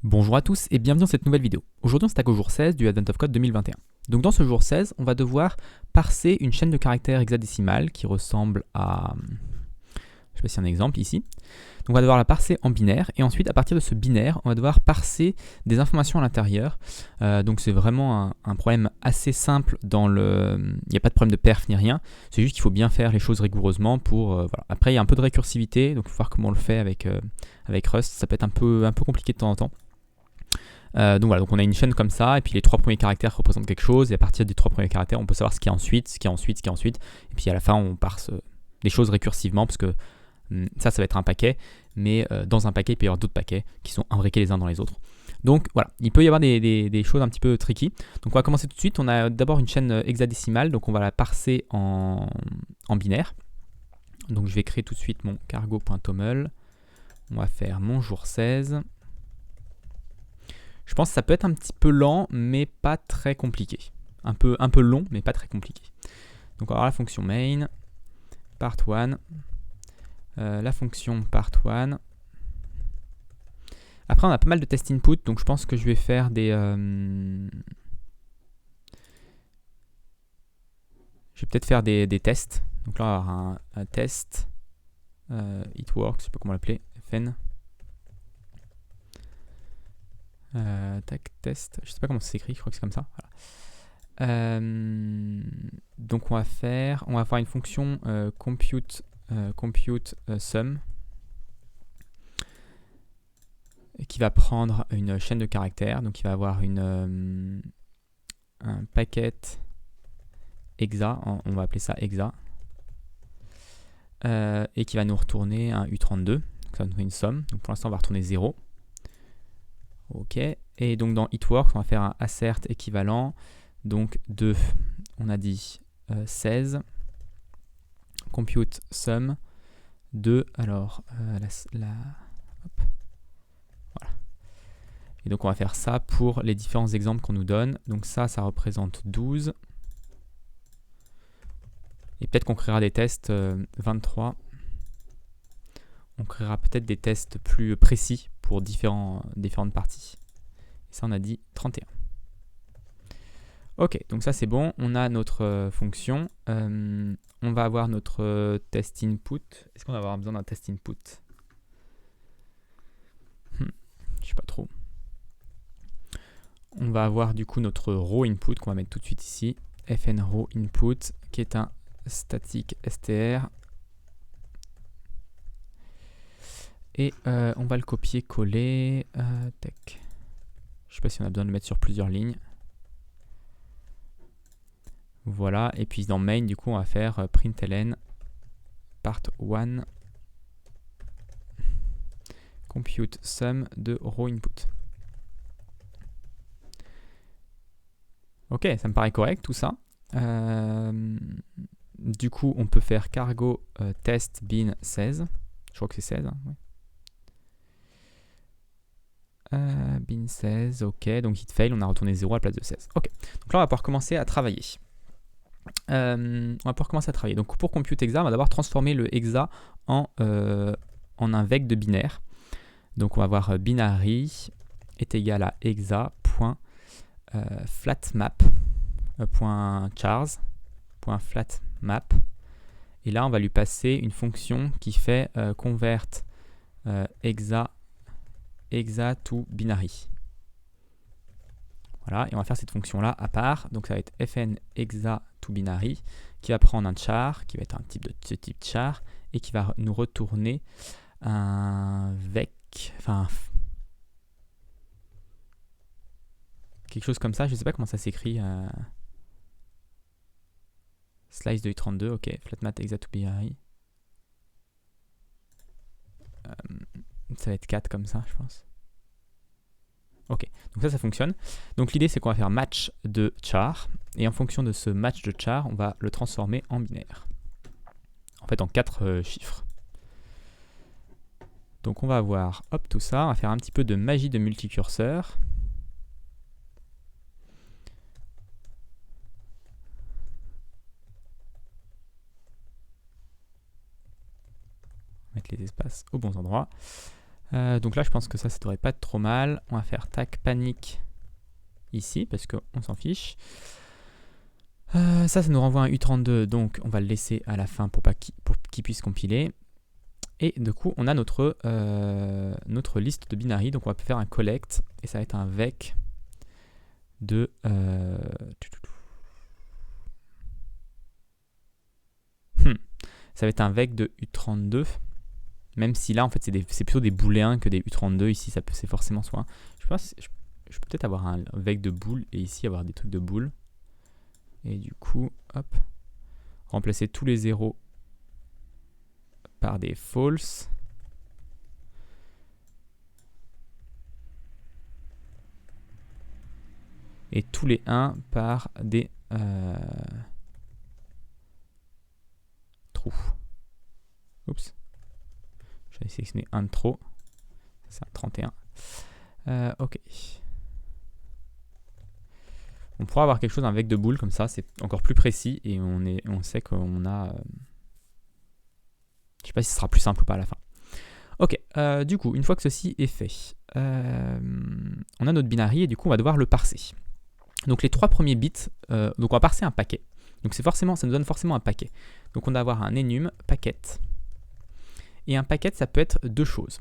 Bonjour à tous et bienvenue dans cette nouvelle vidéo. Aujourd'hui on s'attaque au jour 16 du Advent of Code 2021. Donc dans ce jour 16, on va devoir parser une chaîne de caractères hexadécimale qui ressemble à... Je sais pas s'il y a un exemple ici. Donc on va devoir la parser en binaire et ensuite à partir de ce binaire, on va devoir parser des informations à l'intérieur. Donc c'est vraiment un problème assez simple dans le... Il n'y a pas de problème de perf ni rien, c'est juste qu'il faut bien faire les choses rigoureusement pour... voilà. Après il y a un peu de récursivité, donc il faut voir comment on le fait avec Rust, ça peut être un peu compliqué de temps en temps. Donc voilà, donc on a une chaîne comme ça, et puis les trois premiers caractères représentent quelque chose, et à partir des trois premiers caractères, on peut savoir ce qu'il y a ensuite, ce qu'il y a ensuite, ce qu'il y a ensuite, et puis à la fin, on parse des choses récursivement, parce que ça va être un paquet, mais dans un paquet, il peut y avoir d'autres paquets qui sont imbriqués les uns dans les autres. Donc voilà, il peut y avoir des choses un petit peu tricky. Donc on va commencer tout de suite, on a d'abord une chaîne hexadécimale, donc on va la parser en binaire. Donc je vais créer tout de suite mon cargo.toml, on va faire mon jour 16. Je pense que ça peut être un petit peu lent, mais pas très compliqué. Un peu long, mais pas très compliqué. Donc on va avoir la fonction main, part1, la fonction part1. Après on a pas mal de test input, donc je pense que je vais faire des... je vais peut-être faire des tests. Donc là on va avoir un test, it works, je sais pas comment l'appeler, fn. Tac, test, je sais pas comment ça s'écrit, je crois que c'est comme ça. Voilà. Donc on va faire une fonction compute sum qui va prendre une chaîne de caractères, donc il va avoir un packet hexa, on va appeler ça hexa, et qui va nous retourner un U32, donc ça va nous donner une somme, donc pour l'instant on va retourner 0. Ok, et donc dans itWorks, on va faire un assert équivalent, donc de, on a dit 16, compute sum de, alors, hop, voilà. Et donc on va faire ça pour les différents exemples qu'on nous donne. Donc ça représente 12. Et peut-être qu'on créera des tests 23. On créera peut-être des tests plus précis pour différentes parties. Et ça on a dit 31. Ok, donc ça c'est bon, on a notre fonction. On va avoir notre test input. Est-ce qu'on va avoir besoin d'un test input? Je sais pas trop. On va avoir du coup notre row input qu'on va mettre tout de suite ici. Fn row input qui est un static str. Et on va le copier-coller. Tac. Je sais pas si on a besoin de le mettre sur plusieurs lignes. Voilà, et puis dans main, du coup, on va faire println part1 compute sum de row input. Ok, ça me paraît correct tout ça. Du coup, on peut faire cargo test bin 16. Je crois que c'est 16. Hein, ouais. Bin 16, ok, donc it fail, on a retourné 0 à la place de 16. Ok, donc là on va pouvoir commencer à travailler. Donc pour compute hexa, on va d'abord transformer le hexa en un vec de binaire. Donc on va avoir binary est égal à hexa.flatmap.chars.flatmap. Et là on va lui passer une fonction qui fait convert hexa to binary. Voilà, et on va faire cette fonction-là à part. Donc ça va être fn hexa to binary qui va prendre un char, qui va être un type de ce type char, et qui va nous retourner un vec, enfin quelque chose comme ça. Je ne sais pas comment ça s'écrit. Slice de U32, ok, flatmat hexa to binary. Ça va être 4 comme ça, je pense. Ok, donc ça fonctionne. Donc l'idée c'est qu'on va faire match de char, et en fonction de ce match de char, on va le transformer en binaire. En fait en 4 chiffres. Donc on va avoir, hop, tout ça, on va faire un petit peu de magie de multicurseur. Mettre les espaces aux bons endroits. Donc là, je pense que ça devrait pas être trop mal. On va faire tac, panique ici, parce qu'on s'en fiche. Ça nous renvoie un U32, donc on va le laisser à la fin pour qu'il puisse compiler. Et du coup, on a notre liste de binary, donc on va faire un collect, et ça va être un vec de... Ça va être un vec de U32, même si là, en fait, c'est plutôt des booléens que des U32. Ici, c'est forcément soit... Je peux peut-être avoir un vec de bool, et ici avoir des trucs de bool. Et du coup, hop, remplacer tous les zéros par des false. Et tous les 1 par des true. Oups. J'avais sélectionné un de trop. C'est un 31. Ok. On pourra avoir quelque chose, un vec de boule comme ça, c'est encore plus précis et on sait qu'on a... je sais pas si ce sera plus simple ou pas à la fin. Ok, du coup, une fois que ceci est fait, on a notre binary et du coup on va devoir le parser. Donc les 3 premiers bits, donc on va parser un paquet. Donc ça nous donne forcément un paquet. Donc on va avoir un enum packet. Et un packet, ça peut être deux choses.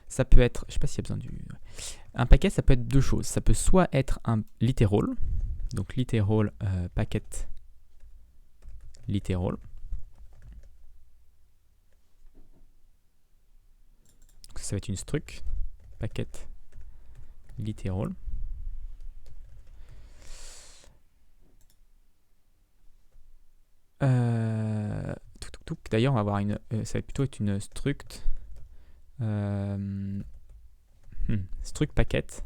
Ça peut être, je sais pas s'il y a besoin du... Un paquet, ça peut être deux choses. Ça peut soit être un literal, donc literal packet literal. Donc ça va être une struct packet literal. D'ailleurs, on va avoir une, ça va plutôt être une struct struct packet.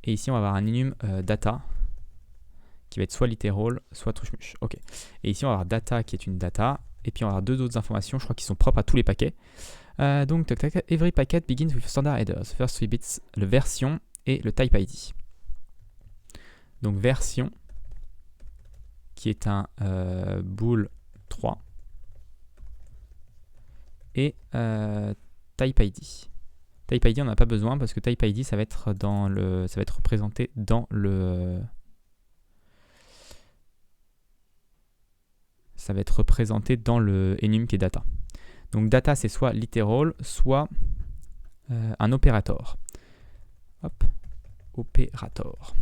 Et ici, on va avoir un enum data qui va être soit literal, soit trushmush. Ok. Et ici, on va avoir data qui est une data. Et puis, on va avoir deux autres informations, je crois, qui sont propres à tous les paquets. Donc, every packet begins with standard headers. First 3 bits, le version et le type ID. Donc, version qui est un bool 3 et type ID. Type ID, on n'a pas besoin parce que type ID, ça va être représenté dans le enum qui est data. Donc data, c'est soit literal, soit un opérator. Hop, opérator.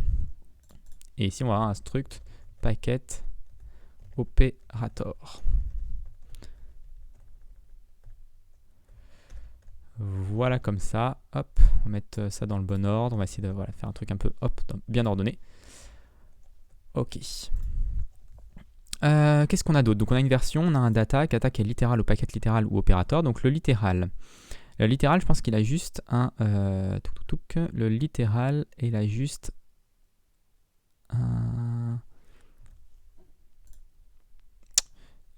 Et ici, on va avoir un struct packet opérator. Voilà comme ça. Hop, on va mettre ça dans le bon ordre. On va essayer de faire un truc un peu bien ordonné. Ok. Qu'est-ce qu'on a d'autre? Donc on a une version, on a un data qui est littéral ou packet littéral ou opérateur. Donc le littéral, je pense qu'il a juste un... le littéral, il a juste un...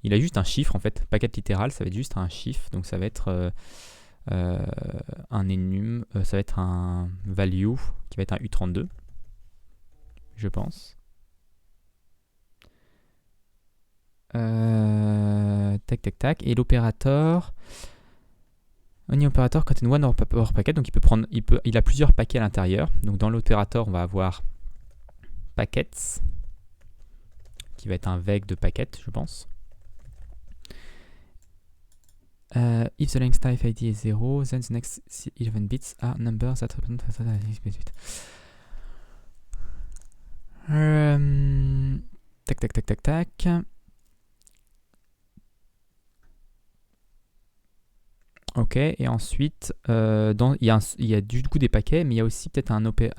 Il a juste un chiffre en fait. Packet littéral, ça va être juste un chiffre. Donc ça va être un enum, ça va être un value qui va être un U32, je pense. Tac. Et l'opérateur, on y opérateur quand one or packet, donc il a plusieurs paquets à l'intérieur. Donc dans l'opérateur, on va avoir packets, qui va être un vec de packet, je pense. If the length type ID is 0, then the next 11 bits are numbers that represent tac. Ok, et ensuite, il y a du coup des paquets, mais il y a aussi peut-être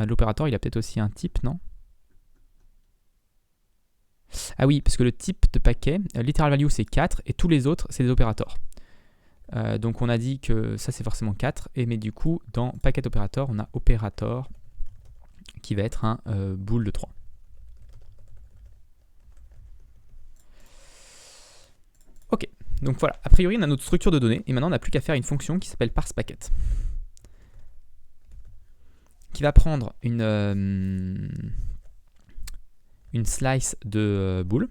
l'opérateur, il a peut-être aussi un type, non? Ah oui, parce que le type de paquet, literal value c'est 4, et tous les autres c'est des opérateurs. Donc on a dit que ça c'est forcément 4, mais du coup dans packet opérateur on a opérateur qui va être un bool de 3. Ok, donc voilà, a priori on a notre structure de données et maintenant on n'a plus qu'à faire une fonction qui s'appelle parsePacket, qui va prendre une slice de bool.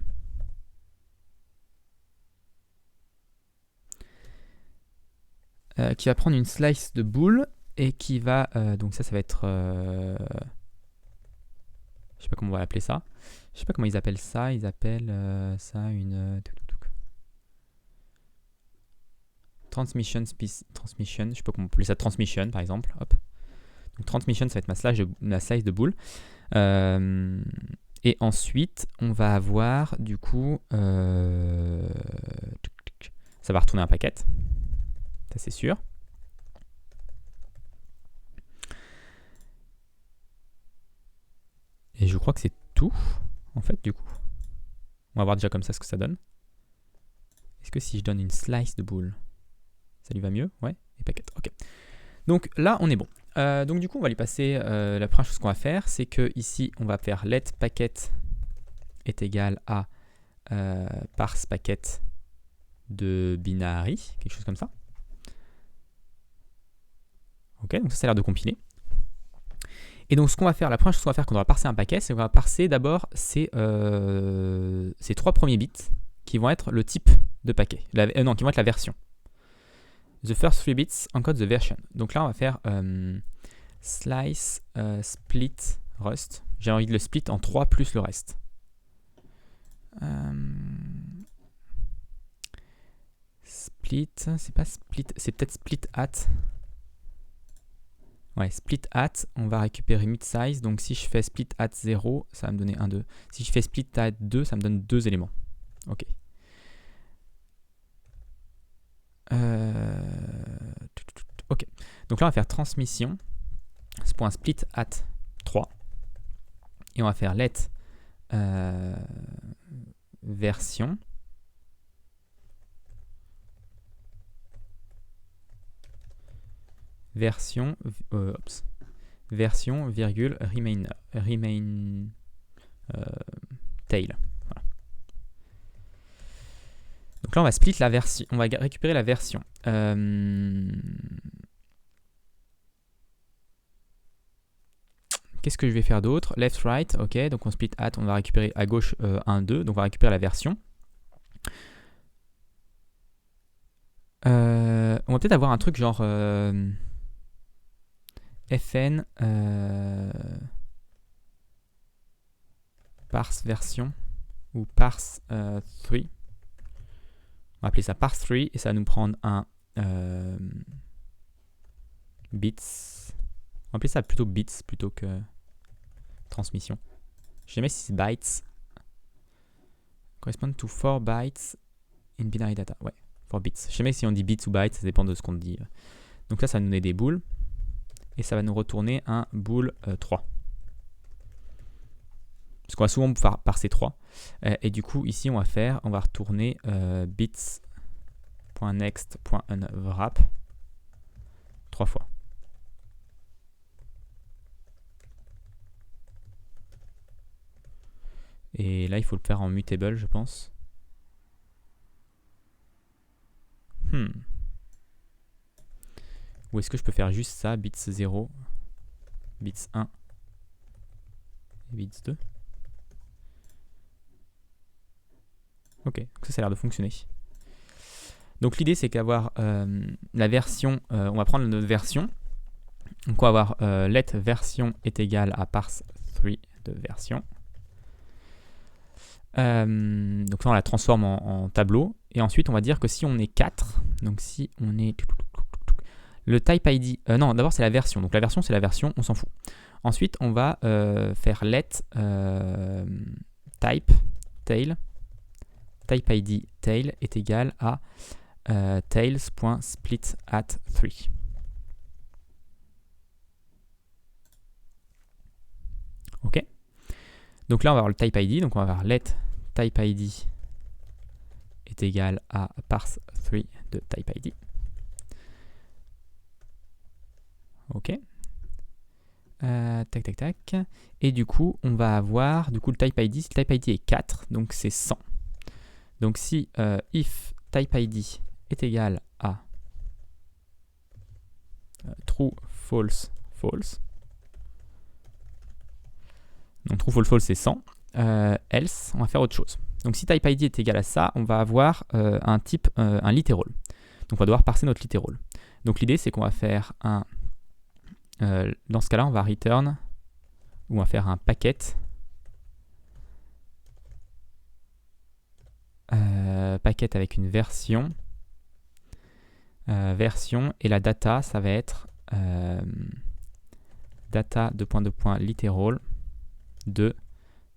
qui va prendre une slice de bool et qui va, donc ça va être, je sais pas comment on va appeler ça, je sais pas comment ils appellent ça, ça une transmission, je sais pas comment on peut appeler ça, transmission par exemple, hop. Donc transmission, ça va être ma slice de bool. Et ensuite, on va avoir du coup, ça va retourner un paquet, ça c'est sûr. Et je crois que c'est tout, en fait, du coup. On va voir déjà comme ça ce que ça donne. Est-ce que si je donne une slice de boule, ça lui va mieux? Ouais, et paquet, ok. Donc là, on est bon. Donc du coup, on va lui passer, la première chose qu'on va faire, c'est que ici, on va faire let packet est égal à parse packet de binary, quelque chose comme ça. Ok, donc ça a l'air de compiler. Et donc ce qu'on va faire, la première chose qu'on va faire quand on va parser un paquet, c'est qu'on va parser d'abord ces 3 premiers bits qui vont être le type de paquet, non, qui vont être la version. The first 3 bits encode the version. Donc là on va faire slice split rust. J'ai envie de le split en 3 plus le reste. Split, c'est pas split, c'est peut-être split at. Ouais, split at, on va récupérer mid-size. Donc si je fais split at 0, ça va me donner 1, 2. Si je fais split at 2, ça me donne 2 éléments. Ok. Ok. Donc là, on va faire transmission. Ce point split at 3. Et on va faire let version. Version, virgule, remain tail. Voilà. Donc là, on va split la version, on va récupérer la version. Qu'est-ce que je vais faire d'autre? Left, right, ok, donc on split at, on va récupérer à gauche 1, 2, donc on va récupérer la version. On va peut-être avoir un truc genre fn parse version ou parse 3. On va appeler ça parse 3 et ça va nous prendre un bits. On va appeler ça plutôt bits plutôt que transmission. Je sais jamais si c'est bytes. Correspond to 4 bytes in binary data. Ouais, 4 bits. Je sais jamais si on dit bits ou bytes, ça dépend de ce qu'on dit. Donc là, ça va nous donner des boules. Et ça va nous retourner un bool 3. Parce qu'on va souvent parser 3. Et du coup, ici, on va retourner bits.next.unwrap 3 fois. Et là, il faut le faire en mutable, je pense. Ou est-ce que je peux faire juste ça, bits 0, bits 1 et bits 2? Ok, ça a l'air de fonctionner. Donc l'idée c'est qu'avoir la version, on va prendre notre version. Donc on va avoir let version est égal à parse 3 de version. Donc ça on la transforme en tableau. Et ensuite on va dire que si on est 4, donc si on est... Le type ID, non d'abord c'est la version, donc la version c'est la version, on s'en fout. Ensuite on va faire let type tail, type ID tail est égal à tails.split at 3. Ok. Donc là on va avoir le type ID, donc on va avoir let type ID est égal à parse 3 de type ID. Ok. Tac, tac, tac. Et du coup, on va avoir le type ID. Si le type ID est 4, donc c'est 100. Donc si if type ID est égal à true, false, false. Donc true, false, false, c'est 100. Else, on va faire autre chose. Donc si type ID est égal à ça, on va avoir un type, un literal. Donc on va devoir parser notre literal. Donc l'idée c'est qu'on va faire un... dans ce cas-là, on va return, ou on va faire un packet. Packet avec une version. Version, et la data, ça va être data literal de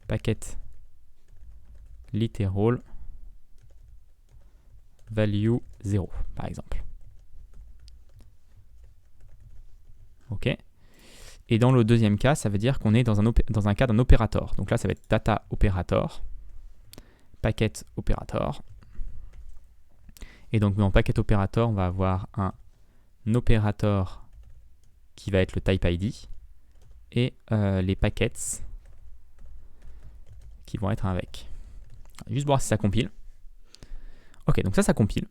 packet literal value 0 par exemple. Ok. Et dans le deuxième cas, ça veut dire qu'on est dans un cas d'un opérateur. Donc là, ça va être data operator, packet operator. Et donc dans packet operator, on va avoir un opérateur qui va être le type ID et les packets qui vont être avec. Juste voir si ça compile. Ok, donc ça compile.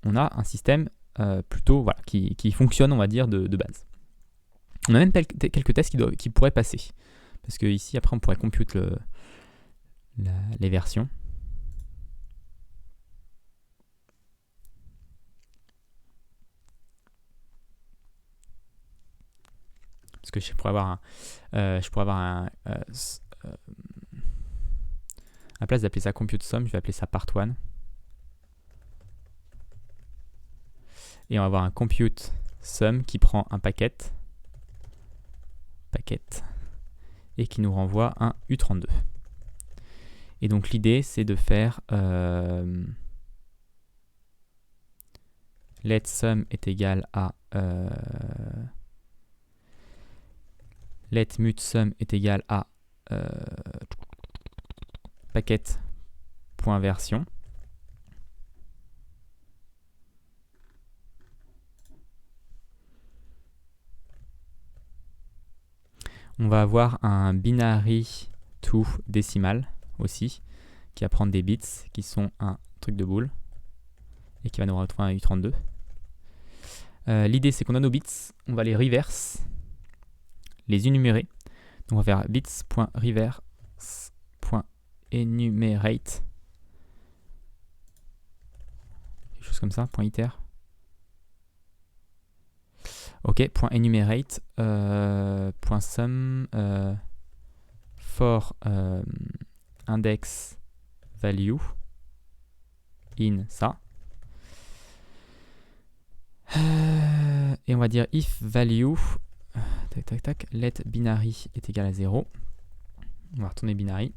On a un système plutôt voilà, qui fonctionne, on va dire, de base. On a même quelques tests qui pourraient passer. Parce que ici, après, on pourrait compute les versions. Parce que je pourrais avoir à la place d'appeler ça compute sum, je vais appeler ça part1. Et on va avoir un compute sum qui prend un packet et qui nous renvoie un U32. Et donc l'idée c'est de faire let sum est égal à let mut sum est égal à packet.version. On va avoir un binary to décimal aussi, qui va prendre des bits qui sont un truc de boule et qui va nous retrouver un U32. L'idée c'est qu'on a nos bits, on va les reverse, les énumérer. Donc on va faire bits.reverse.enumerate, quelque chose comme ça, .iter. Ok, .enumerate, .sum for index value in ça. Et on va dire if value let binary est égal à 0. On va retourner binary.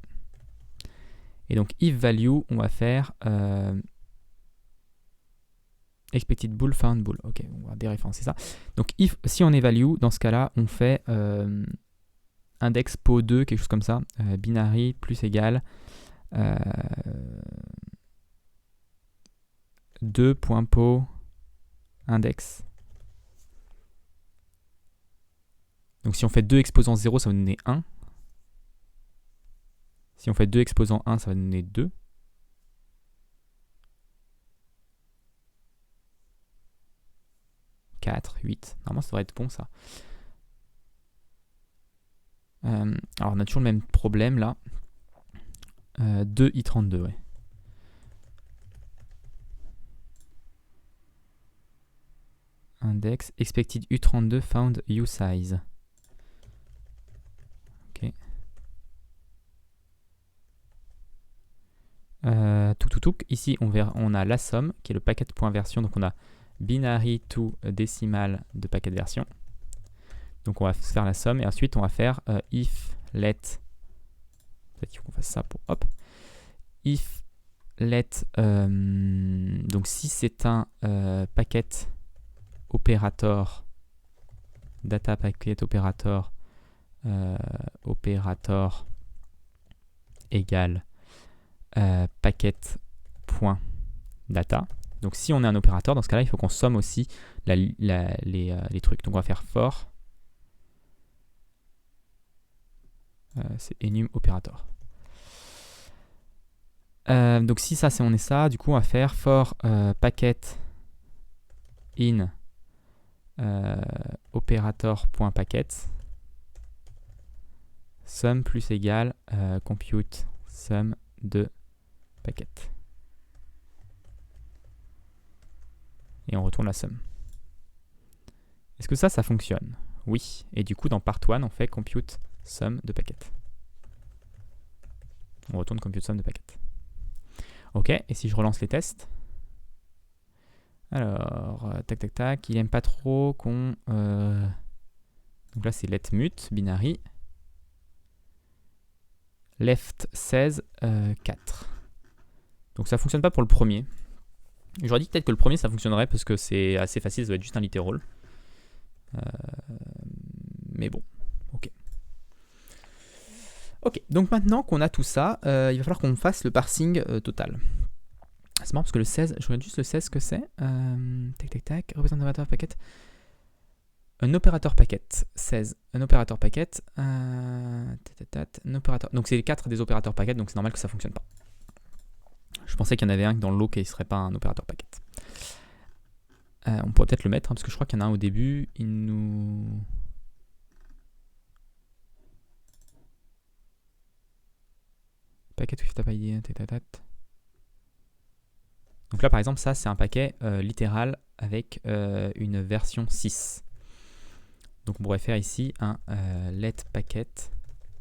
Et donc if value, on va faire expected bool, found bool. Ok, on va déréférencer ça. Donc si on est value, dans ce cas-là, on fait index po2, quelque chose comme ça, binary plus égal 2.po index. Donc si on fait 2 exposants 0, ça va nous donner 1. Si on fait 2 exposants 1, ça va nous donner 2. « 4, 8. Normalement, ça devrait être bon, ça. Alors, on a toujours le même problème, là. 2 I32, ouais. Index, expected U32, found usize. Ok. Ici, on a la somme, qui est le packet.version. Donc, on a binary to décimal de packet version. Donc, on va faire la somme. Et ensuite, on va faire if let. Peut-être qu'il faut qu'on fasse ça pour hop. If let. Donc, si c'est un packet operator, data packet operator, operator égale packet.data. Donc si on est un opérateur, dans ce cas-là, il faut qu'on somme aussi les trucs. Donc on va faire for, c'est enum operator. Donc si ça, on est ça, du coup on va faire for packet in operator.packet sum plus égal compute sum de packet. Et on retourne la somme. Est-ce que ça fonctionne? Oui. Et du coup, dans part 1, on fait compute sum de paquets. On retourne compute sum de paquets. Ok, et si je relance les tests? Alors, tac, tac, tac. Il aime pas trop qu'on... Donc là, c'est let mute, binary. Left 16, 4. Donc ça fonctionne pas pour le premier. J'aurais dit peut-être que le premier, ça fonctionnerait parce que c'est assez facile, ça doit être juste un literal. Mais bon, ok. Ok, donc maintenant qu'on a tout ça, il va falloir qu'on fasse le parsing total. C'est marrant parce que le 16, je regarde juste le 16 ce que c'est. Tac, tac, tac. Représente un opérateur paquet. Un opérateur paquet. 16. Un opérateur paquet. Un opérateur. Donc c'est les 4 des opérateurs paquet, donc c'est normal que ça ne fonctionne pas. Je pensais qu'il y en avait un dans le lot qui ne serait pas un opérateur paquet. On pourrait peut-être le mettre, hein, parce que je crois qu'il y en a un au début. Il nous... Paquet with type ID. Donc là, par exemple, ça, c'est un paquet littéral avec une version 6. Donc on pourrait faire ici un let packet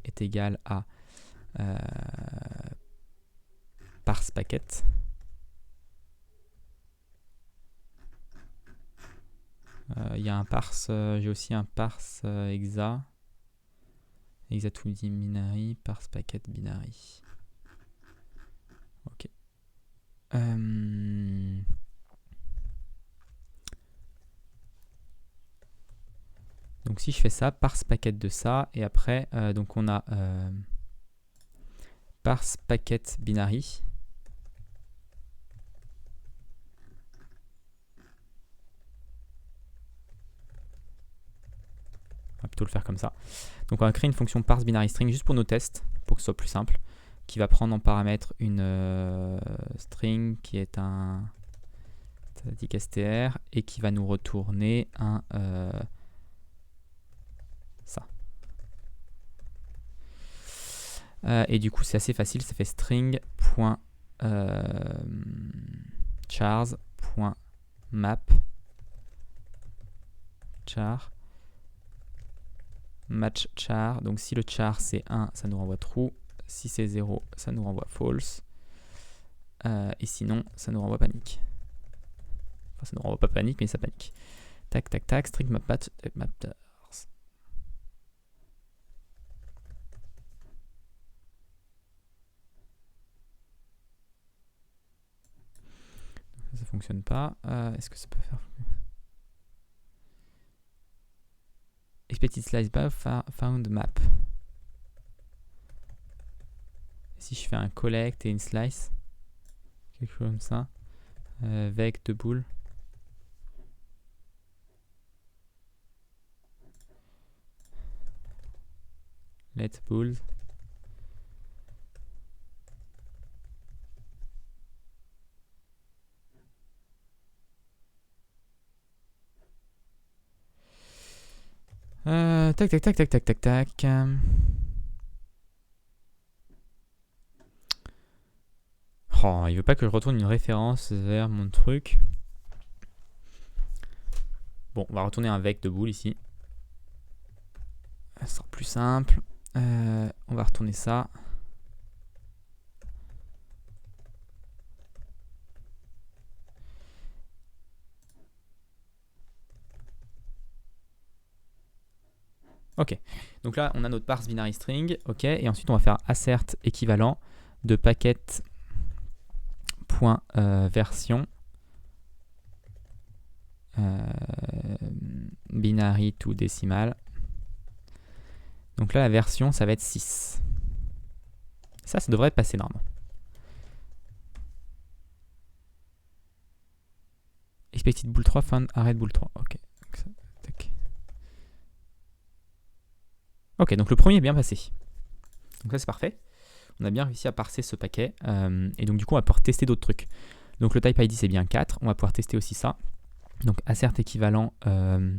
est égal à parse packet. Il y a un parse, j'ai aussi un parse exa to binary, parse packet binary. Ok. Donc si je fais ça, parse packet de ça, et après, donc on a parse packet binary. On va plutôt le faire comme ça. Donc on va créer une fonction parse binary string juste pour nos tests, pour que ce soit plus simple, qui va prendre en paramètre une string qui est un static str et qui va nous retourner un ça. Et du coup c'est assez facile, ça fait string.chars.map char match char. Donc si le char c'est 1, ça nous renvoie true. Si c'est 0, ça nous renvoie false. Et sinon, ça nous renvoie panique. Enfin, ça nous renvoie pas panique, mais ça panique. Tac, tac, tac, string map chars. Ça fonctionne pas. Est-ce que ça peut faire... Expected slice by found map. Si je fais un collect et une slice, quelque chose comme ça, avec de boule. Let bool. Tac, tac, tac, tac, tac, tac, tac. Oh, il veut pas que je retourne une référence vers mon truc. Bon, on va retourner un vec de boule ici. Ça sera plus simple. On va retourner ça. Ok, donc là on a notre parse binary string, ok, et ensuite on va faire assert équivalent de packet.version binary to décimal. Donc là la version ça va être 6. Ça devrait passer normalement. Expected bool 3, found arrête bool 3, ok. Ok, donc le premier est bien passé. Donc ça c'est parfait. On a bien réussi à parser ce paquet. Et donc du coup on va pouvoir tester d'autres trucs. Donc le type ID c'est bien 4. On va pouvoir tester aussi ça. Donc assert équivalent. Je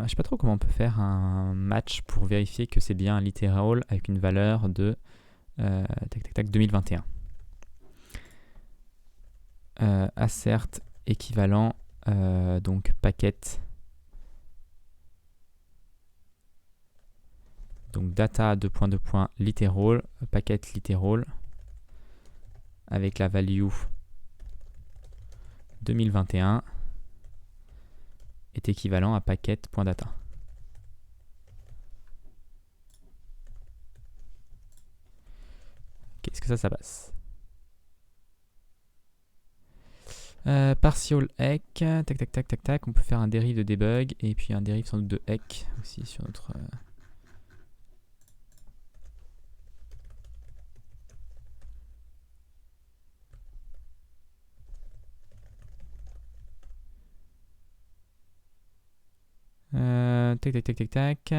sais pas trop comment on peut faire un match pour vérifier que c'est bien un literal avec une valeur de tac tac tac 2021. Assert équivalent donc packet, donc data literal, packet literal, avec la value 2021 est équivalent à packet.data. Est-ce que ça passe? Partial eck, tac, on peut faire un dérive de debug et puis un dérive sans doute de eck aussi sur notre... tac.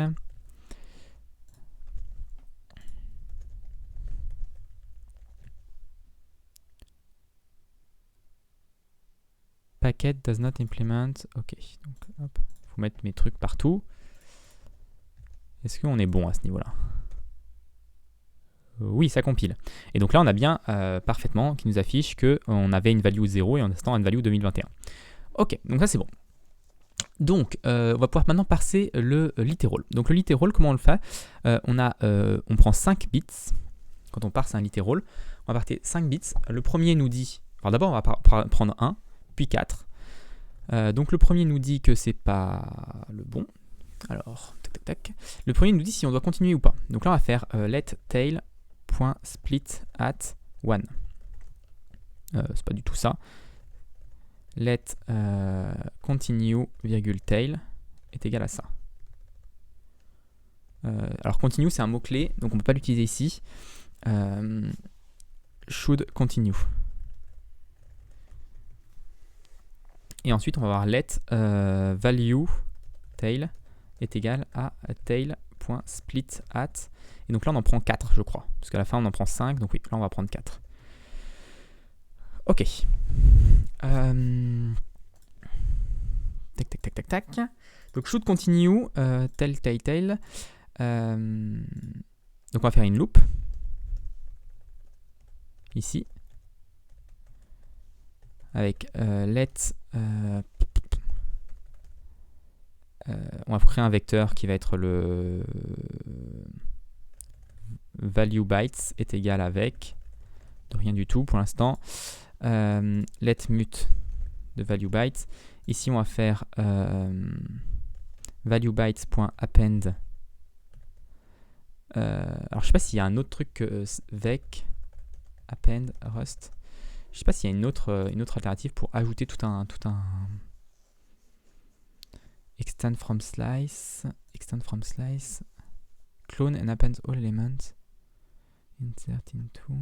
Packet does not implement. Ok, donc hop, faut mettre mes trucs partout. Est-ce qu'on est bon à ce niveau-là? Oui, ça compile. Et donc là, on a bien parfaitement qui nous affiche qu'on avait une value 0 et en instant une value 2021. Ok, donc ça c'est bon. Donc, on va pouvoir maintenant parser le literal. Donc le literal, comment on le fait? On prend 5 bits. Quand on parse un literal, on va partir 5 bits. Le premier nous dit... Alors d'abord, on va prendre 1, puis 4. Donc le premier nous dit que c'est pas le bon. Alors, tac. Le premier nous dit si on doit continuer ou pas. Donc là, on va faire let tail.split at 1. C'est pas du tout ça. Let continue, tail est égal à ça. Alors continue, c'est un mot-clé, donc on ne peut pas l'utiliser ici. Should continue. Et ensuite, on va avoir let value tail est égal à tail.split at. Et donc là, on en prend 4, je crois. Parce qu'à la fin, on en prend 5. Donc oui, là, on va prendre 4. Ok. Tac. Donc should continue, tail. Donc on va faire une loop. Ici. Avec let... on va créer un vecteur qui va être le value bytes est égal avec de rien du tout pour l'instant. Let mut de value bytes. Ici, on va faire value bytes.append. Alors, je sais pas s'il y a un autre truc que vec, append, rust. Je sais pas s'il y a une autre alternative pour ajouter tout un extend from slice, clone and append all elements, insert into,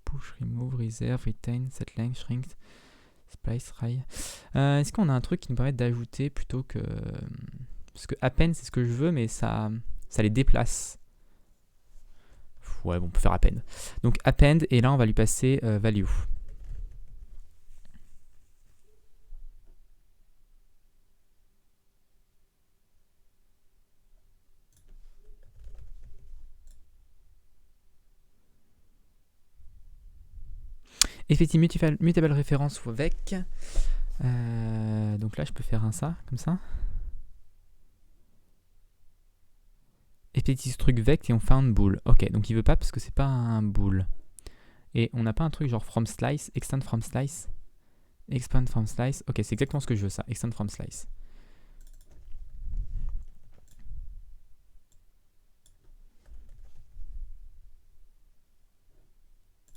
push, remove, reserve, retain, set length, shrink, splice, ray. Est-ce qu'on a un truc qui nous permet d'ajouter plutôt que... Parce que append c'est ce que je veux, mais ça les déplace. Ouais, bon, on peut faire append. Donc append, et là on va lui passer value. Effectivement, mutable référence ou avec. Donc là, je peux faire ça, comme ça. Et petit truc vect et on found bool. Ok, donc il veut pas parce que c'est pas un bool. Et on n'a pas un truc genre from slice, extend from slice, expand from slice. Ok, c'est exactement ce que je veux ça, extend from slice.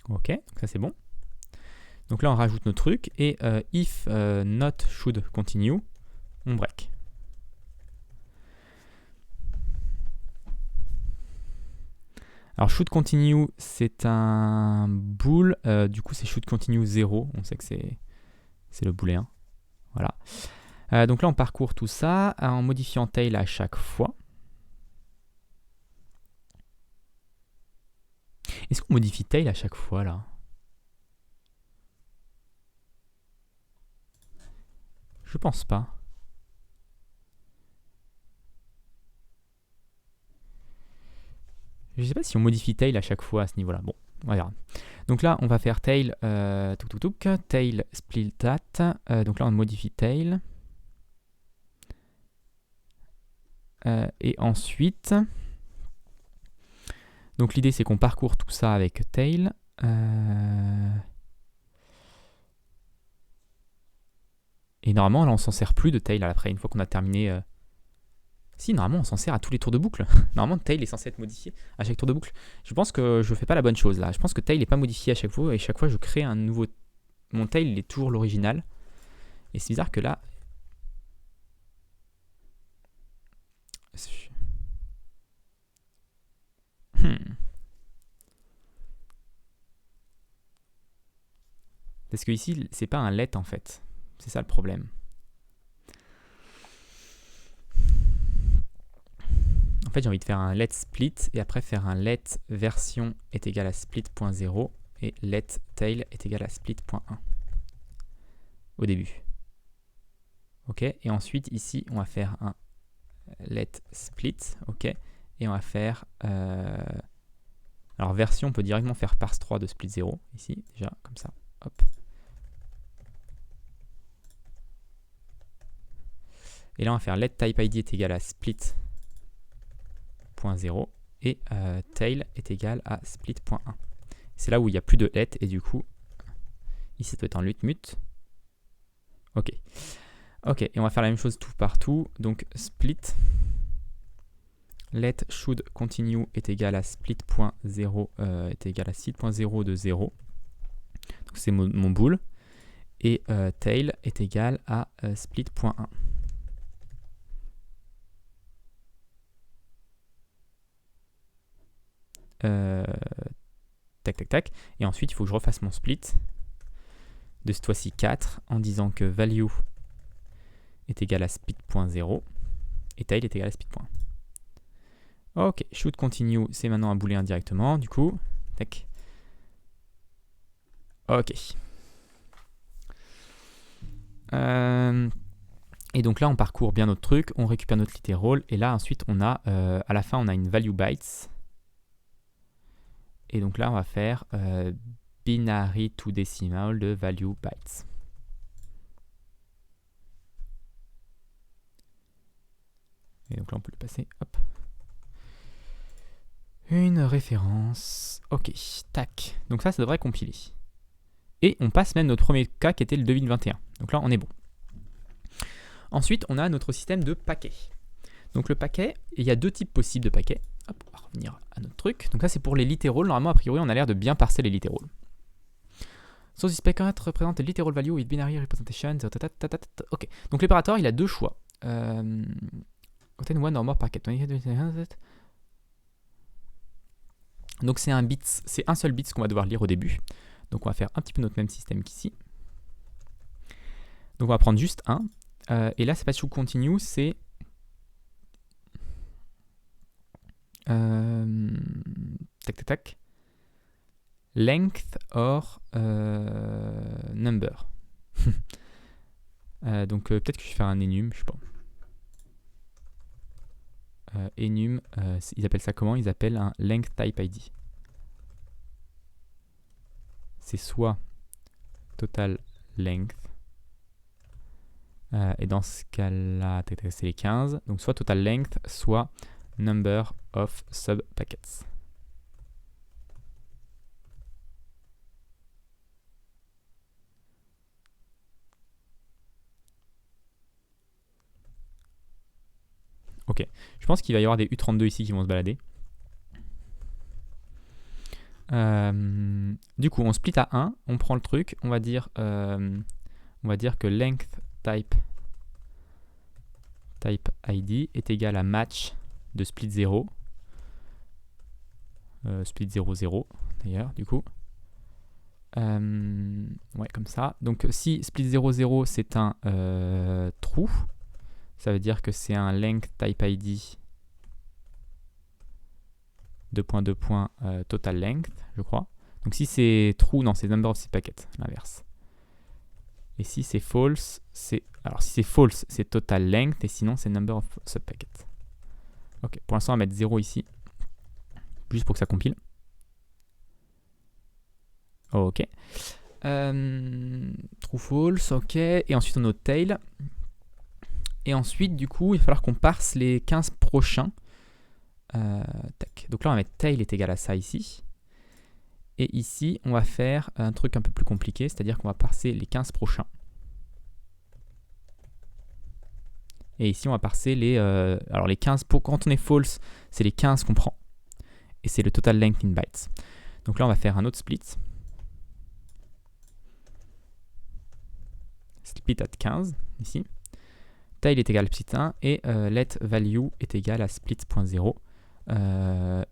Ok, donc ça c'est bon. Donc là on rajoute nos trucs et if not should continue, on break. Alors should continue c'est un bool, du coup c'est should continue 0, on sait que c'est le booléen. Voilà. Donc là on parcourt tout ça en modifiant tail à chaque fois. Est-ce qu'on modifie tail à chaque fois là? Je pense pas. Je sais pas si on modifie tail à chaque fois à ce niveau-là. Bon, on verra. Donc là, on va faire tail, tail split that. Donc là, on modifie tail. Et ensuite, donc l'idée c'est qu'on parcourt tout ça avec tail. Et normalement, là, on s'en sert plus de tail après, une fois qu'on a terminé. Si, normalement, on s'en sert à tous les tours de boucle. Normalement, tail est censé être modifié à chaque tour de boucle. Je pense que je fais pas la bonne chose là. Je pense que tail n'est pas modifié à chaque fois, et chaque fois, je crée un nouveau. Mon tail, il est toujours l'original. Et c'est bizarre que là. Parce que ici, c'est pas un let en fait. C'est ça le problème. En fait, j'ai envie de faire un let split et après faire un let version est égal à split.0 et let tail est égal à split.1 au début. Ok, et ensuite ici, on va faire un let split, ok, et on va faire. Alors, version, on peut directement faire parse3 de split 0 ici, déjà, comme ça. Hop. Et là, on va faire let type id est égal à split.0 et tail est égal à split.1. C'est là où il n'y a plus de let et du coup, ici, ça doit être en mute. Ok. Ok, et on va faire la même chose tout partout. Donc, split let should continue est égal à split.0 est égal à split.0 de 0. Donc, c'est mon bool. Et tail est égal à split.1. Tac, tac, tac. Et ensuite, il faut que je refasse mon split de cette fois-ci 4 en disant que value est égal à split.0 et tail est égal à split.1. Ok, should continue, c'est maintenant un booléen directement, du coup. Tac. Ok. Et donc là, on parcourt bien notre truc, on récupère notre literal, et là, ensuite, on a, à la fin, on a une value bytes. Et donc là, on va faire binary to decimal de value bytes. Et donc là, on peut le passer. Hop. Une référence. Ok, tac. Donc ça devrait compiler. Et on passe même notre premier cas qui était le 2021. Donc là, on est bon. Ensuite, on a notre système de paquets. Donc le paquet, il y a deux types possibles de paquets. Hop, on va revenir à notre truc. Donc ça, c'est pour les literals. Normalement, a priori, on a l'air de bien parser les literals. So this packet represent a literal value with binary representation. Ok. Donc l'opérateur, il a deux choix. Contain one or more packet. Donc c'est un bit, c'est un seul bit qu'on va devoir lire au début. Donc on va faire un petit peu notre même système qu'ici. Donc on va prendre juste un. Et là, c'est pas should continue, c'est tac tac tac. Length or number. Donc peut-être que je vais faire un enum, je sais pas. Enum, ils appellent ça comment? Ils appellent un length type ID. C'est soit total length, et dans ce cas-là, c'est les 15. Donc soit total length, soit number of sub-packets. Ok, je pense qu'il va y avoir des U32 ici qui vont se balader. Du coup, on split à 1, on prend le truc, on va dire que length type ID est égal à match de split 0. Split 0, 0 d'ailleurs, du coup. Ouais, comme ça. Donc si split 0, 0 c'est un true, ça veut dire que c'est un length type ID total length, je crois. Donc si c'est true, non, c'est number of packets, l'inverse. Et si c'est false, c'est... Alors si c'est false, c'est total length, et sinon c'est number of subpackets. Ok, pour l'instant on va mettre 0 ici, juste pour que ça compile. Ok. True false, ok. Et ensuite on a notre tail. Et ensuite, du coup, il va falloir qu'on parse les 15 prochains. Tac. Donc là, on va mettre tail est égal à ça ici. Et ici, on va faire un truc un peu plus compliqué, c'est-à-dire qu'on va parser les 15 prochains. Et ici, on va parser les... alors les 15, quand on est false, c'est les 15 qu'on prend. Et c'est le total length in bytes. Donc là, on va faire un autre split. Split at 15, ici. Tail est égal à split 1 et let value est égal à split.0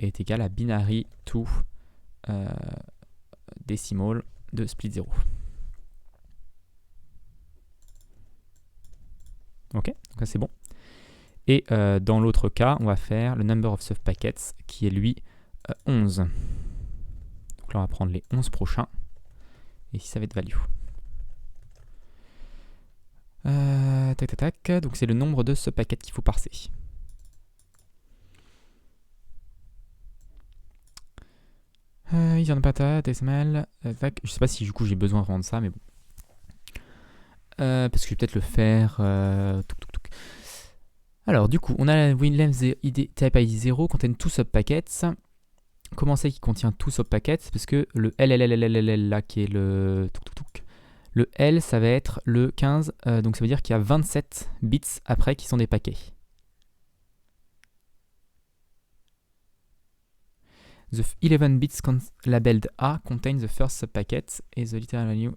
est égal à binary to decimal de split 0. Ok, donc ça c'est bon. Et dans l'autre cas, on va faire le number of subpackets qui est lui 11. Donc là, on va prendre les 11 prochains. Et ici, ça va être value. Tac, tac, tac. Donc c'est le nombre de subpackets qu'il faut parser. Ils en ont pas ta, XML. Je sais pas si du coup j'ai besoin vraiment de ça, mais bon. Parce que je vais peut-être le faire. Alors, du coup, on a la winlength type ID 0 contain two subpackets. Comment c'est qu'il contient two subpackets? Parce que le LLLLL là, qui est le L, ça va être le 15. Donc ça veut dire qu'il y a 27 bits après qui sont des paquets. The 11 bits labeled A contain the first subpacket et the literal value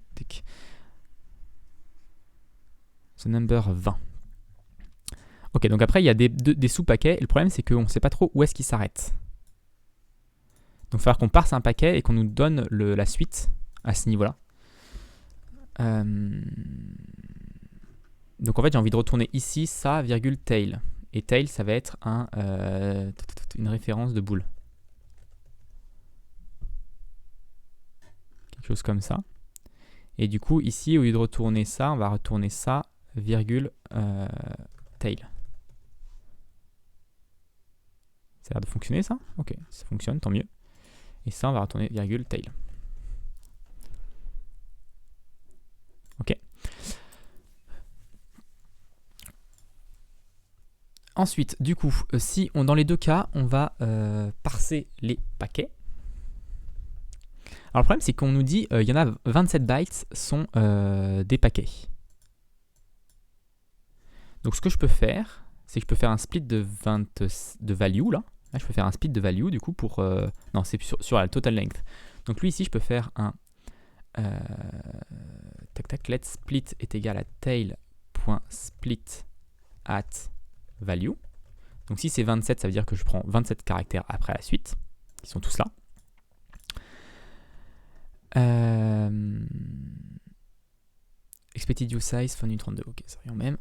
the number 20. Ok, donc après il y a des sous-paquets et le problème c'est qu'on ne sait pas trop où est-ce qu'ils s'arrêtent. Donc il va falloir qu'on parse un paquet et qu'on nous donne la suite à ce niveau-là. Donc en fait j'ai envie de retourner ici ça, virgule tail. Et tail ça va être une référence de boule. Quelque chose comme ça. Et du coup ici au lieu de retourner ça, on va retourner ça, virgule tail. Ça a l'air de fonctionner ça? Ok, ça fonctionne, tant mieux. Et ça, on va retourner virgule tail. Ok. Ensuite, du coup, si dans les deux cas, on va parser les paquets. Alors le problème, c'est qu'on nous dit il y en a 27 bytes sont des paquets. Donc ce que je peux faire, c'est que je peux faire un split de value là. Là, je peux faire un split de value du coup pour... non, c'est sur la total length. Donc lui ici, je peux faire un... tac tac, let split est égal à tail.split at value. Donc si c'est 27, ça veut dire que je prends 27 caractères après la suite, qui sont tous là. Expected use size, fun 32, ok, ça revient même.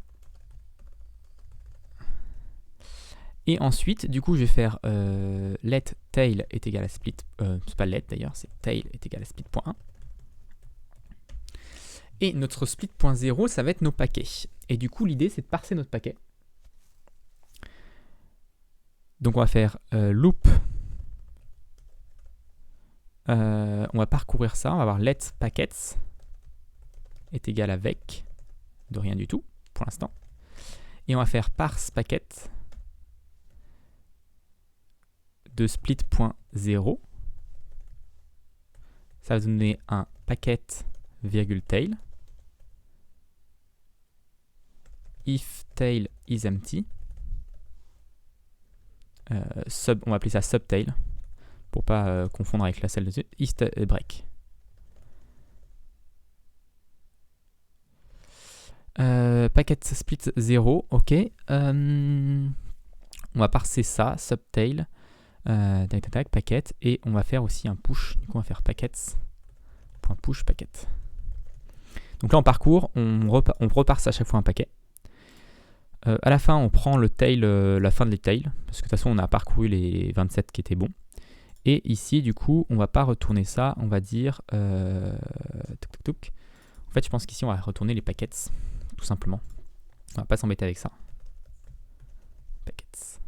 Et ensuite, du coup, je vais faire let tail est égal à split, c'est pas let d'ailleurs, c'est tail est égal à split.1. Et notre split.0, ça va être nos paquets. Et du coup, l'idée, c'est de parser notre paquet. Donc, on va faire loop. On va parcourir ça. On va avoir let packets est égal avec de rien du tout pour l'instant. Et on va faire parse packet de split.0. Ça va donner un packet virgule tail. If tail is empty. On va appeler ça subtail pour pas confondre avec la celle dessus. If break. Packet split 0, ok. On va parser ça, subtail, tac tac tac, packet, et on va faire aussi un push. Du coup, on va faire packets.push packet. Donc là, en parcours, on reparse à chaque fois un paquet. À la fin, on prend le tail, la fin de les tails, parce que de toute façon, on a parcouru les 27 qui étaient bons. Et ici, du coup, on va pas retourner ça, on va dire... En fait, je pense qu'ici, on va retourner les packets, tout simplement. On va pas s'embêter avec ça. Packets.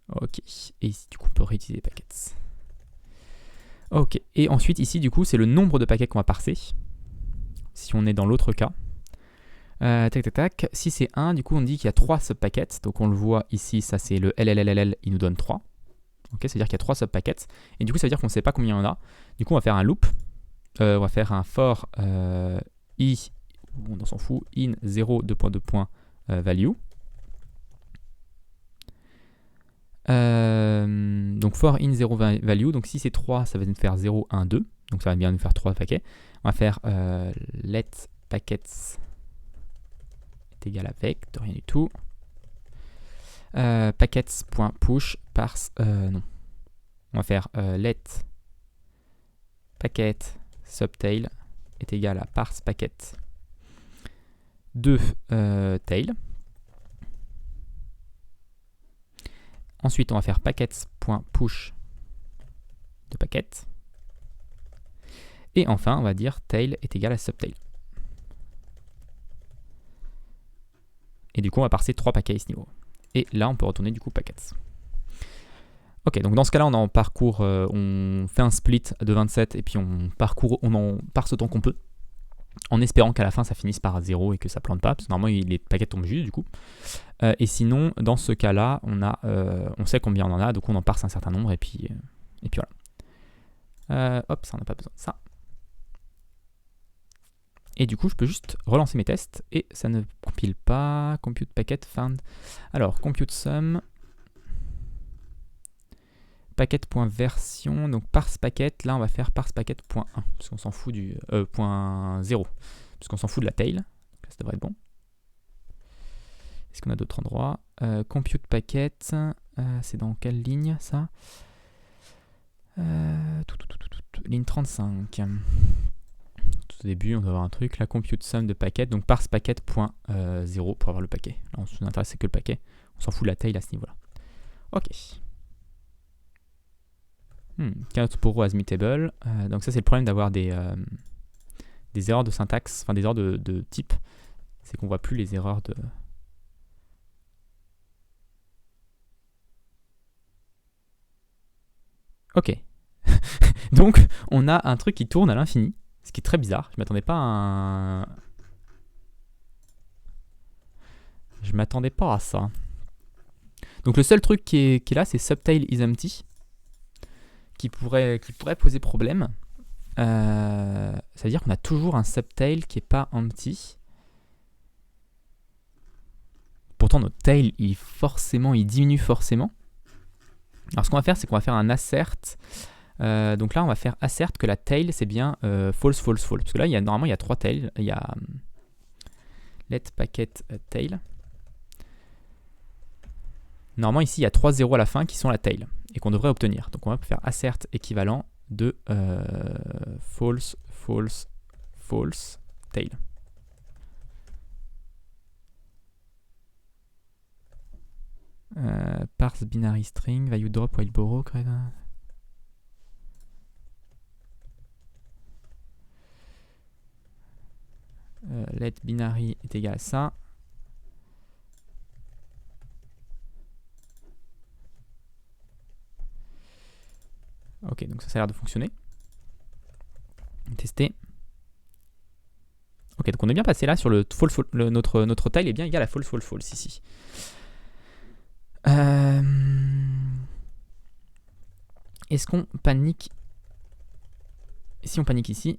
Ok. Et ici, du coup, on peut réutiliser les packets. Ok, et ensuite ici du coup c'est le nombre de paquets qu'on va parser. Si on est dans l'autre cas. Tac tac tac, si c'est 1, du coup on dit qu'il y a 3 subpackets. Donc on le voit ici, ça c'est le LLLL, il nous donne 3. Ok, ça veut dire qu'il y a 3 subpackets. Et du coup ça veut dire qu'on ne sait pas combien il y en a. Du coup on va faire un loop. On va faire un for i, on s'en fout, in 0, value. Donc for in 0 value, donc si c'est 3, ça va nous faire 0, 1, 2. Donc ça va bien nous faire 3 paquets. On va faire let packets est égal avec, de rien du tout. Packets.push parse, non. On va faire let packet subtail est égal à parse packet de tail. Ensuite, on va faire packets.push de packet. Et enfin, on va dire tail est égal à subtail. Et du coup, on va parser 3 paquets à ce niveau. Et là, on peut retourner du coup packets. Ok, donc dans ce cas-là, on en parcourt, on fait un split de 27 et puis on en parse autant qu'on peut, en espérant qu'à la fin ça finisse par 0 et que ça plante pas, parce que normalement les paquets tombent juste du coup. Et sinon, dans ce cas-là, on sait combien on en a, donc on en parse un certain nombre et puis voilà. Hop, ça on n'a pas besoin de ça. Et du coup, je peux juste relancer mes tests et ça ne compile pas. Compute packet found. Alors, compute sum. Packet.version, donc parse packet, là on va faire parse packet.1, parce qu'on s'en fout du point 0, parce qu'on s'en fout de la tail, donc là, ça devrait être bon. Est-ce qu'on a d'autres endroits? Compute packet, c'est dans quelle ligne ça? Ligne 35. Tout au début, on doit avoir un truc, la compute sum de packet, donc parse packet.0 pour avoir le paquet. Là, on s'intéresse c'est que le paquet, on s'en fout de la tail à ce niveau-là. Ok. Count pour row as mutable. Donc ça c'est le problème d'avoir des erreurs de syntaxe, enfin des erreurs de type, c'est qu'on voit plus les erreurs de... Ok. Donc on a un truc qui tourne à l'infini, ce qui est très bizarre. Je m'attendais pas à un... Je m'attendais pas à ça. Donc le seul truc qui est là, c'est subtail is empty, qui pourrait poser problème. Ça veut dire qu'on a toujours un subtail qui est pas empty. Pourtant notre tail il diminue forcément. Alors ce qu'on va faire, c'est qu'on va faire un assert. Donc là on va faire assert que la tail c'est bien false, false, false. Parce que là normalement il y a 3 tails. Il y a let packet tail. Normalement ici il y a 3 zéros à la fin qui sont la tail et qu'on devrait obtenir. Donc on va faire assert équivalent de false, false, false tail. Parse binary string, value drop while borrow. Let binary est égal à ça. Ok, donc ça a l'air de fonctionner. Tester. Ok, donc on est bien passé là sur le false, notre tail est bien égal à false, false, false ici. Est-ce qu'on panique? Si on panique ici,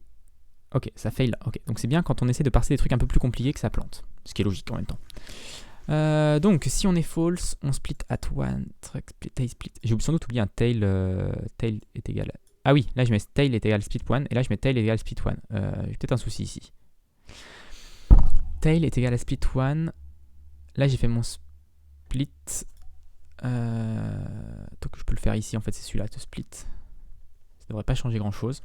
ok, ça fail là. Ok, donc c'est bien quand on essaie de parser des trucs un peu plus compliqués que ça plante, ce qui est logique en même temps. Donc si on est false, on split at one, tail split. J'ai sans doute oublié un tail, tail est égal à... Ah oui, là je mets tail est égal à split one, et là je mets tail est égal à split one. J'ai peut-être un souci ici. Tail est égal à split one. Là j'ai fait mon split. Donc je peux le faire ici, en fait c'est celui-là, de split. Ça devrait pas changer grand-chose.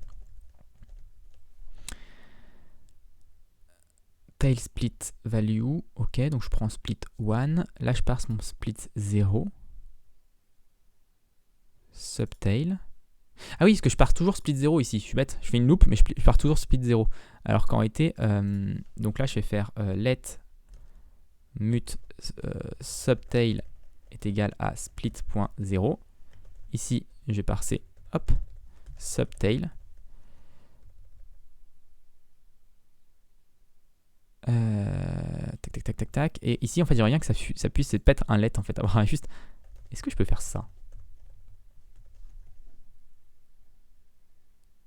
Tail split value, ok, donc je prends split 1, là je passe mon split 0, subtail. Ah oui, parce que je pars toujours split 0 ici, je suis bête, je fais une loop, mais je pars toujours split 0. Alors qu'en réalité, donc là je vais faire let mut subtail est égal à split.0. Ici, je vais parser, hop, subtail. Tac, tac, tac, tac, tac. Et ici, en fait, il n'y a rien que ça puisse être un let, en fait. Avoir juste... Est-ce que je peux faire ça?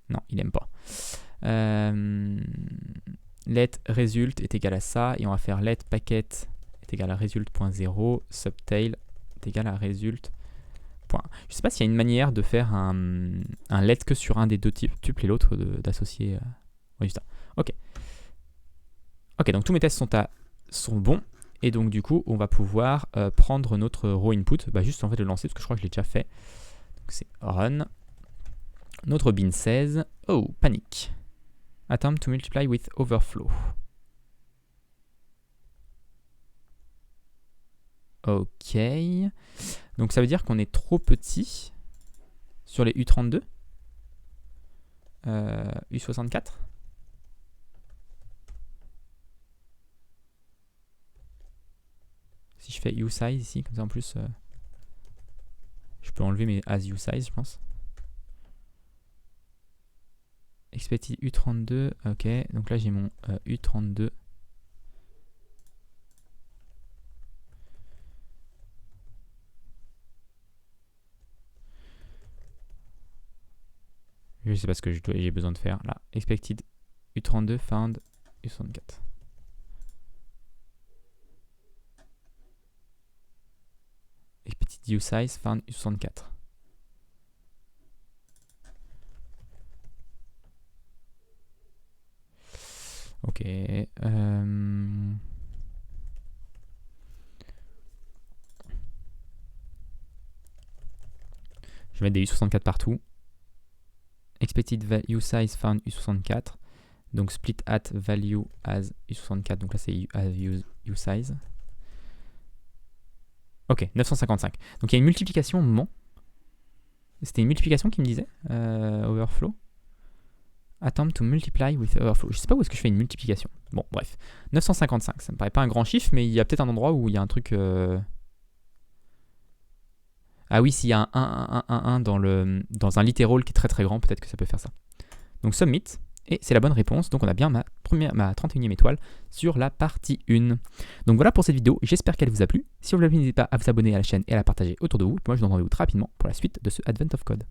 Non, il n'aime pas. Let result est égal à ça. Et on va faire let packet est égal à result.0. Subtail est égal à result. Je ne sais pas s'il y a une manière de faire un let que sur un des deux types et l'autre d'associer. Juste ça. Ok. Ok, donc tous mes tests sont bons. Et donc du coup, on va pouvoir prendre notre raw input. Bah, juste en fait le lancer parce que je crois que je l'ai déjà fait. Donc c'est run. Notre bin 16. Oh, panique. Attempt to multiply with overflow. Ok. Donc ça veut dire qu'on est trop petit sur les U32. U64. Si je fais usize ici, comme ça en plus, je peux enlever mes as usize, je pense. Expected U32, ok. Donc là j'ai mon U32. Je sais pas ce que j'ai besoin de faire. Là, expected U32 found U64. Expected usize found U64. Ok. Je vais mettre des U64 partout. Expected usize found U64. Donc split at value as U64. Donc là c'est usize. Ok, 955. Donc il y a une multiplication moment. C'était une multiplication qui me disait overflow. Attempt to multiply with overflow. Je sais pas où est-ce que je fais une multiplication. Bon, bref. 955, ça me paraît pas un grand chiffre, mais il y a peut-être un endroit où il y a un truc... Ah oui, s'il y a un 1 dans un literal qui est très très grand, peut-être que ça peut faire ça. Donc submit, et c'est la bonne réponse. Donc on a bien ma 31e étoile sur la partie 1. Donc voilà pour cette vidéo, j'espère qu'elle vous a plu. Si vous l'avez, n'hésitez pas à vous abonner à la chaîne et à la partager autour de vous. Moi je vous donne rendez-vous très rapidement pour la suite de ce Advent of Code.